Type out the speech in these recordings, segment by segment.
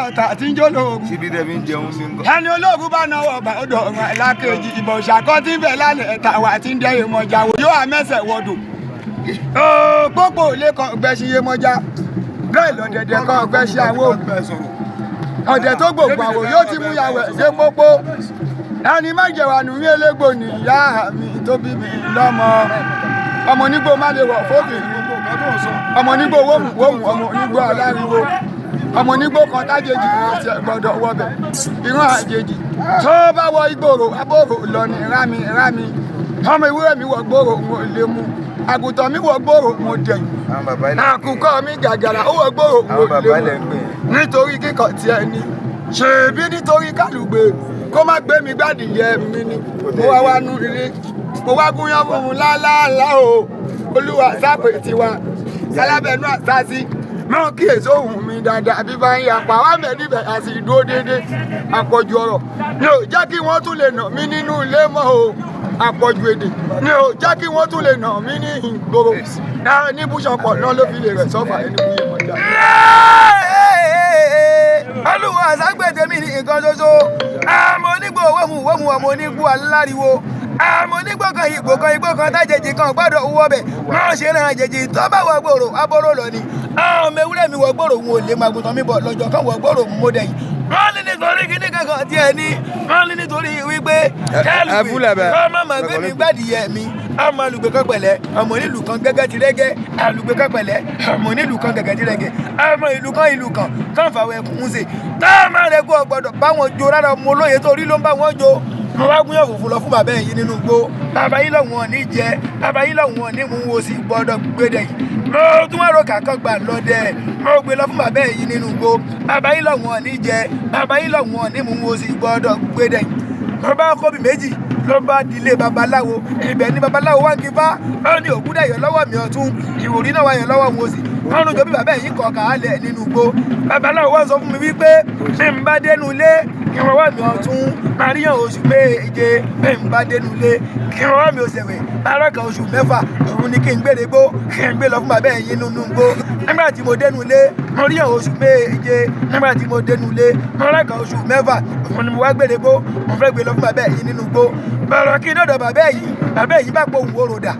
ọ̀tà tí ń jó lóògùn. Síbi tẹ̀ fi ń jẹun ní nǹkan. Ẹni olóògùn bá náwó ọba ọdọ ọ̀run alákejì ìbọn ṣàkọ́ tí ń bẹ̀ lálẹ́ ẹ̀ta wà tí ń dẹ́ Yemọja wò yóò àmẹ́sẹ̀ wọ̀dọ̀. Pópó ilé kan gbẹ̀ṣin Yemọja bẹ́ẹ̀ lọ́dẹ̀dẹ̀ kan gbẹ̀ṣin àwọ̀ ọ̀dẹ̀ tó gbogbo àwò yóò ti mú yàwó ṣe pópó. Ẹni má jẹ̀wà nù mí elégbò ní ìyá mi tó bí mi lọ́mọ. Ọmọ onígbò má lè wọ̀ fóbì. Ọmọ onígbò wómù ọmọ onígbò aláriwo. Ọmọ onígbò kan tájèjì àti ẹ̀gbọ́dọ̀ wọbẹ̀. Ìran àjèjì tó bá wọ ìgboro abóòrò lọ ní rámi. Ọmọ ìwúrẹ́ mi wọ gbòòrò mo lè mú. Àgùntàn mi wọ gbòòrò mo dẹ̀yìn. Àkùkọ mi gàgàrà ó wọ gbòòrò mo lè mú. Nítorí kíkọ̀ tí ẹni ṣèbí nítorí kálùgbé kó má gbé mi gbádìyẹ mi ni. Mo wá wá nú ilé mo wá gúnyán fún un láláàlá o. Olúwa sápè tiwa sálábẹ̀nú àtàsí náà kí èso ohun mi dáadáa bí bá ń yapa wá mẹ́ níbẹ̀ àti ìdúró déédéé àpọ̀jù ọ̀rọ̀ ni ò jẹ́ kí wọ́n tún lè nà mí nínú ilé mọ́ o. Àpọ̀jù èdè ni ò jẹ́ kí wọ́n tún lè nà mí ní ìgboro ní búṣọpọ̀ náà ló fi lè rẹ̀ sọ́fà ẹni bí Yemọja. Olúwa àságbèdè mi ní nǹkan ṣoṣo àmọ́ onígbò wọ́mù ọmọ onígbò aláriwo àmọ́ onígbò kan igbó kan tájèjì kan gbọ́dọ̀ owó ọbẹ̀ máa ṣe ràn àjèjì tó bá wọ gbòòrò abọ́rò lọ ni. Àwọn ewúrẹ́ mi wọ gbòòrò wọn ò lè máa gbọ́tàn mi bọ̀ lọ́jọ́ kan wọ gbòòrò mo dẹ̀ yìí. Wọ́n ní nítorí kíní kankan tí ẹ ní wọ́n ní nítorí wípé kẹ́lùgbé ọmọ màá gbé mi gbádìyẹ mi ọmọ alùgbé kan pẹ̀lẹ́ ọmọ onílù kan gẹ́gẹ́ ti rẹ́gẹ́ alùgbé kan pẹ̀lẹ́ ọmọ onílù kan gẹ́gẹ́ ti rẹ́gẹ́ ọmọ ìlú kan kan fàwọn ẹkùn ń ṣe táwọn rẹ̀ kó ọgbọ́dọ̀ báwọn jó rárá ọmọ olóye torí ló ń bá wọn jó. Mo wá gúnyán fùfú lọ fún bàbá yìí nínú igbó bàbá yìí lọ́wọ́n ní jẹ bàbá yìí lọ́wọ́n ní mú wo sí gbọ́dọ̀ gbédè yìí. Mo tún wá ro kàkọ́ gbà lọ́dẹ mo gbé lọ fún bàbá yìí nínú igbó bàbá yìí lọ́wọ́n ní jẹ bàbá yìí lọ́wọ́n ní mú wo sí gbọ́dọ̀ gbédè yìí. Mo bá kóbi méjì ló bá dilé babaláwo ibẹ̀ ni babaláwo wá ń kí bá ó ní òkúta yọ lọ́wọ́ mi ọ̀tún ìwòrí náà wá yọ lọ́wọ́ mo sì wọ́n lójó bí bàbá yìí kọ̀ kàálẹ̀ nínú igbó. Babaláwo wá sọ fún mi wípé bí n bá dénú ilé kí wọ́n wá mi ọ̀tún àríyàn oṣù méje bí n bá dénú ilé kí wọ́n wá mi òṣèwé báràkà oṣù mẹ́fà òun ni kí n gbére gbó kí n gbé lọ fún bàbá yìí nínú igbó. Nígbà tí mo dénú ilé mo ríyàn oṣù méje nígbà tí mo dénú ilé báràkà oṣù mẹ́fà òun ni mo wá gbére gbó mo fẹ́ gbé lọ fún bàbá yìí nínú igbó. Bọ̀rọ̀ kí dọ̀dọ̀ bàbá yìí bá pohùn orò dà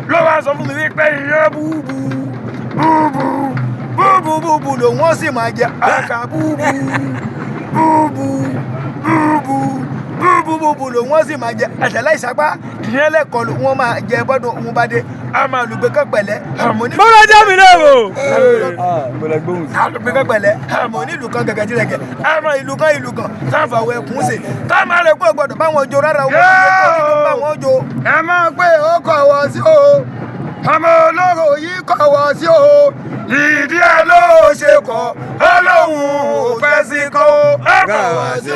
ló wá sọ fún mi wípé ìyá búbú lòun ó sì máa jẹ àkà búbú lòun ó sì máa jẹ àtẹlẹ ìsapá ìyẹn lẹkọọ lòun máa jẹ gbọdọ òun bá dé a máa lùgbé kọpẹlẹ àmọ́ ní. bọ́lá jẹ́ mi náà wò. lùgbé kọpẹlẹ àmọ́ ní ìlú kan gẹ́gẹ́ tí rẹ̀gẹ̀ àmọ́ ìlú kan sáfàwọ̀ ẹkùn ṣe ká máa rẹ̀ pé gbọdọ̀ báwọn jó rárá owó tó báwọn jó. Ẹ máa pé ó kọ̀ wọ́ sí o ọmọ olóró yìí kọ̀ wọ́ sí o ìdí ẹ ló ṣe kọ̀ Ọlọ́hun ò fẹ́ sí kọ́ ó kọ̀ wọ́ sí o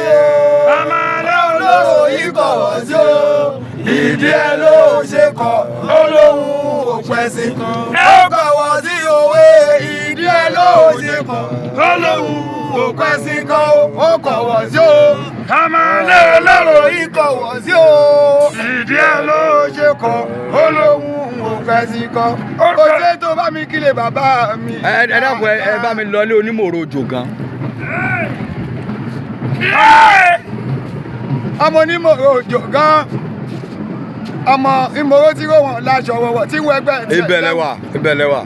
ọmọ olóró yìí kọ̀ wọ́ sí o ìdí ẹ ló ṣe kọ̀ Ọlọ́hun ò fẹ́ sí kọ́ ó kọ̀ wọ́ sí òwe ìdí ẹ ló ṣe kọ̀ Ọlọ́hun ò fẹ́ sí kọ́ ó kọ̀ wọ́ sí o ọmọ olóró yìí kọ̀ wọ́ sí o ìdí ẹ ló ṣe kọ̀ Ọlọ́hun kọ́. Ó ṣe tó bá mi kílè bàbá mi. Ẹ dákun ẹ bá mi lọlé onímọ̀rọ̀ òjò gan. Ọmọ onímọ̀rọ̀ òjò gan. Ọmọ ìmọ̀rọ̀ tí ó wọ̀n láṣọ wọ̀wọ̀ tí wọ́n ẹgbẹ́ ẹ̀. Ibẹ̀lẹ̀ wà.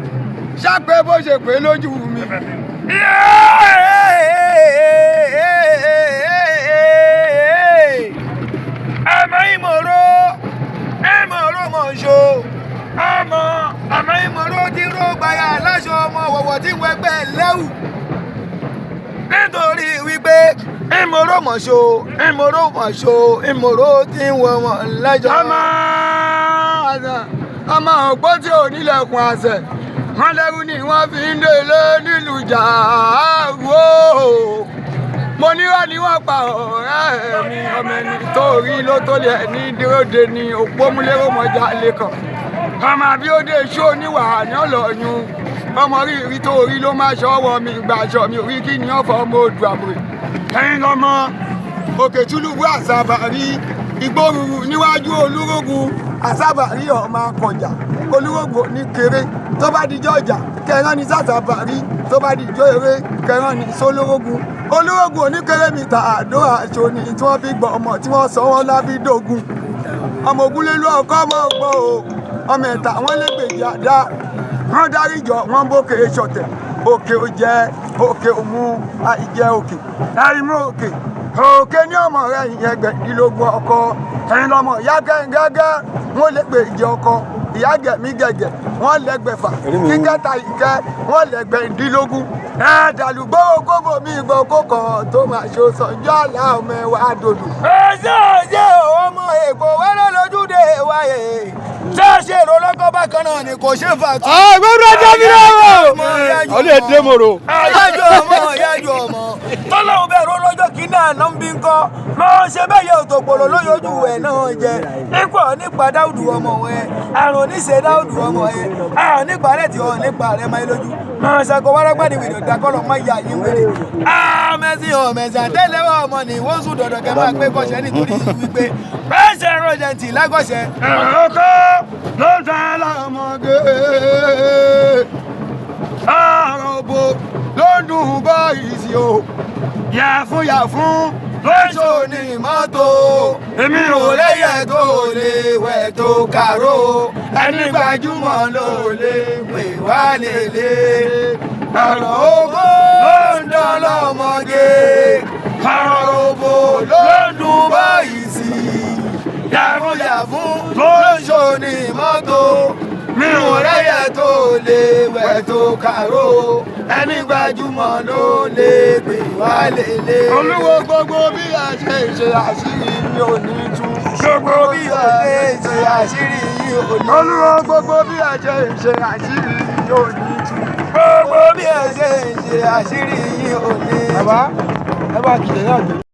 Ṣápé bó ṣe pé lójú mi. Ọmọ ìmọ̀rọ̀ mọ̀ ṣo. Àmọ́ ìmọ̀rọ̀ tí ró gbàyà láṣọ ọmọ wọ̀wọ̀ tí wọ́n ẹgbẹ́ lẹ́wù. Nítorí wípé ìmọ̀rọ̀ mọ̀ ṣo ìmọ̀rọ̀ tí wọ́n wọ̀n láṣọ. Ọmọ òpó tí ò nílẹ̀kùn àṣẹ wọ́n lẹ́rú ni wọ́n fi ń délé nílùú Jàáwó. Mo níwá ni wọ́n pa ọ̀rẹ́ mi ọmọ ẹni tó rí ló tó lè ní dúróde ní òpómúlérò mọ́jà lẹ́kàn. Ọmọ Abíódé ṣó níwà ní ọlọ́yún ọmọ rí tó rí ló máa ṣọwọ́ mi gbà aṣọ mi orí kí ni ọ̀fọ̀ ọmọ odù àbúrò. Ẹ̀yin lọ́mọ òkè túlùbù àṣàbàrí ìgbórùrù níwájú olúrógun àṣàbàrí ọmọ akọjà olúrógun ní kéré tó bá dijọ́ ọjà kẹrán ní sàṣàbàrí tó bá dijọ́ eré kẹrán ní sólórógun olúwogun oníkèrèmítà àdó àṣọ ni tí wọ́n fi gbọ́ ọmọ tí wọ́n sọ wọ́n lábídógún ọmọ ògúnlélú ọkọ ọmọ ọgbọ o ọmọ ẹ̀ta wọn lẹ́gbẹ̀jì àdá wọ́n dárí jọ wọ́n bókè ṣọ̀tẹ̀ òkè òjẹ òkè òmu àìjẹ òkè ẹ̀rìmú òkè òkè ní ọmọ rẹ̀ ìyẹn ẹgbẹ̀dínlógún ọkọ ẹ̀yin lọ́mọ ìyá gẹ́gẹ́ wọ́n lẹ́gbẹ̀jì ọkọ ìyá gẹ̀mí gẹ̀gẹ̀ wọ́n lẹ́gbẹ̀fà kíkẹ́ta ìkẹ́ wọ́n lẹ́gbẹ̀dínlógún ẹ̀ẹ́dàlùgbò kóbò mi ìgbọ̀ kókò tó máa ṣe sọ̀njọ́ àlá ọmọ ẹ̀wà dòdò. ẹ̀ṣẹ̀ ọmọ èkó wẹ́rẹ́ lójúde wáyé ṣáṣe èrò lọ́kọ́ bákan náà ni kò ṣe fà tó. gbọ́dọ̀ jẹ́ mi náà wò. ó lè dé mòrò. yájú ọmọ tọ́lọ́hún bẹ̀rù lọ́jọ́ kìíní àná ń bí nǹkan máa ṣe bẹ́ẹ̀ yẹ òtòpòrò lóyoojú ẹ̀ náà jẹ ipò nípa dáúdù ọmọ ẹ àrùn oníṣe dáúdù ọmọ ẹ àrùn nípa rẹ̀ tí ọ̀ nípa rẹ̀ máa lójú máa ṣàkó wárágbá ni wèrè ọ̀dàkọ́lọ̀ máa yà yín wèrè. mẹ́sìn ọ̀mẹ̀sìn àtẹ́lẹwọ́ ọmọ ni wọ́n sùn dọ̀dọ̀ kẹ́ máa gbé kọ́ṣẹ́ nítorí wípé pẹ́ẹ́sẹ̀ rọ́jẹ̀ntì lágọ̀ṣẹ́. ẹ̀rọ̀kọ́ ló ń tẹ́ lọ́mọge àròbó ló ń dùn báyìí sí o yàfún lóṣù ní mọ́tò èmi ò lẹ́yẹ tó lè wẹ̀ tó kàró ẹni gbajúmọ̀ ló lè pè wá lélẹ̀. ọ̀rọ̀ owó ló ń dán lọ́mọge ọ̀rọ̀ òbò ló ń dùn báyìí sí yàfún lóṣù ní mọ́tò mi ò lẹ́yẹ tó lè wẹ̀ tó kàró ẹni gbajúmọ̀ ló lè pè wá lélẹ̀. olúwo gbogbo bí a ṣe ṣe àṣírí mi ò ní tú. gbogbo bí a ṣe ṣe àṣírí yìí ò ní tú. olúwo gbogbo bí a ṣe ṣe àṣírí mi ò ní tú. gbogbo bí a ṣe ṣe àṣírí yìí ò ní tú. bàbá ẹ bá kìlẹ̀ náà gbé.